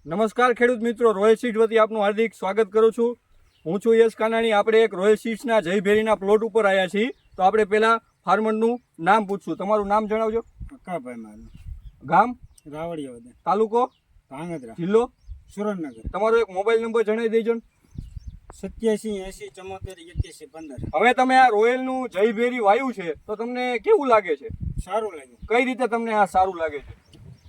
નમસ્કાર ખેડૂત મિત્રો, રોયલ સીડ્સ વતી આપનું હાર્દિક સ્વાગત કરું છું. હું છું યશ કાનાણી. આપણે એક રોયલ સીડ્સના જયભેરીના પ્લોટ ઉપર આવ્યા છીએ. તો આપણે પહેલાં ફાર્મરનું નામ પૂછશું. તમારું નામ જણાવજો. કાકાભાઈ મારું ગામ? રાવડિયા, તાલુકો? ધાંગધ્રા, જિલ્લો? સુરેન્દ્રનગર. તમારો એક મોબાઈલ નંબર જણાવી દેજો. 87 80 74 81 15. હવે તમે આ રોયલનું જયભેરી વાયુ છે તો તમને કેવું લાગે છે? સારું લાગ્યું. કઈ રીતે તમને આ સારું લાગે છે?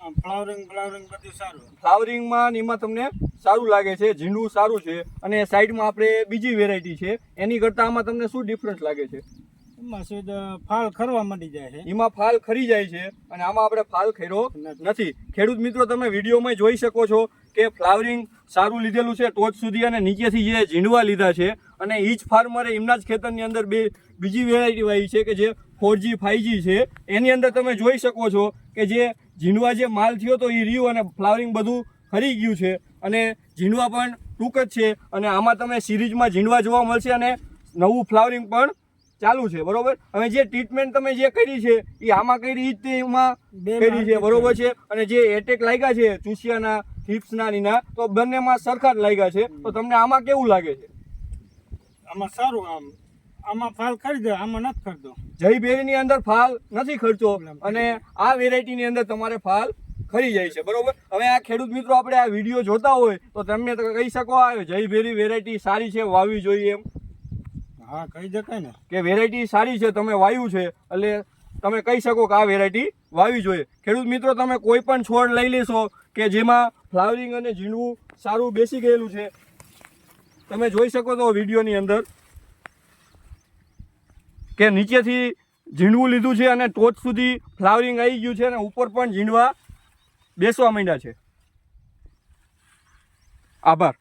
આમ ફ્લાવરિંગ બધું સારું. ફ્લાવરિંગમાં ને એમાં તમને સારું લાગે છે, ઝીંડું સારું છે. અને સાઈડમાં આપણે બીજી વેરાયટી છે, એની કરતાં આમાં તમને શું ડિફરન્સ લાગે છે? એમાં સીધા ફાલ ખરવા માંડી જાય છે. એમાં ફાલ ખરી જાય છે અને આમાં આપણે ફાલ ખર્યો નથી. ખેડૂત મિત્રો, તમે વિડીયોમાં જોઈ શકો છો કે ફ્લાવરિંગ સારું લીધેલું છે ટોચ સુધી, અને નીચેથી જે ઝીંડવા લીધા છે. અને ઈ જ ફાર્મરે એમના જ ખેતરની અંદર બીજી વેરાયટી વાવી છે કે જે 4G 5G છે. એની અંદર તમે જોઈ શકો છો કે જે ઝીંડવા જે માલ થયો તો એ રહ્યું અને ફ્લાવરિંગ બધું ખરી ગયું છે. અને ઝીંડવા પણ ટૂંક જ છે. અને આમાં તમે સિરીઝમાં ઝીંડવા જોવા મળશે અને નવું ફ્લાવરિંગ પણ ચાલુ છે. બરોબર. હવે જે ટ્રીટમેન્ટ તમે જે કરી છે એ આમાં કરી જ એમાં કરી છે. બરોબર છે. અને જે એટેક લાગ્યા છે ચૂસિયાના, થીપ્સના નીના, તો બંનેમાં સરખા જ લાગ્યા છે. તો તમને આમાં કેવું લાગે છે? આમાં સારું. આમાં ફાલ ખરી જાય, આમાં નથી ખરતો. જયભેરીની અંદર ફાલ નથી ખર્ચો અને આ વેરાયટીની અંદર તમારે ફાલ ખરી જાય છે. બરોબર. હવે આ ખેડૂત મિત્રો આપણે આ વિડીયો જોતા હોય તો તમે કહી શકો આ જયભેરી વેરાયટી સારી છે, વાવી જોઈએ એમ? હા, કહી શકાય ને કે વેરાયટી સારી છે, તમે વાવ્યું છે એટલે તમે કહી શકો કે આ વેરાયટી વાવી જોઈએ. ખેડૂત મિત્રો, તમે કોઈ પણ છોડ લઈ લેશો કે જેમાં ફ્લાવરિંગ અને ઝીંડવું સારું બેસી ગયેલું છે, તમે જોઈ શકો છો વિડીયોની અંદર કે નીચેથી ઝીંડવું લીધું છે અને ટોચ સુધી ફ્લાવરિંગ આવી ગયું છે અને ઉપર પણ ઝીંડવા બેસવા માંડ્યા છે. આભાર.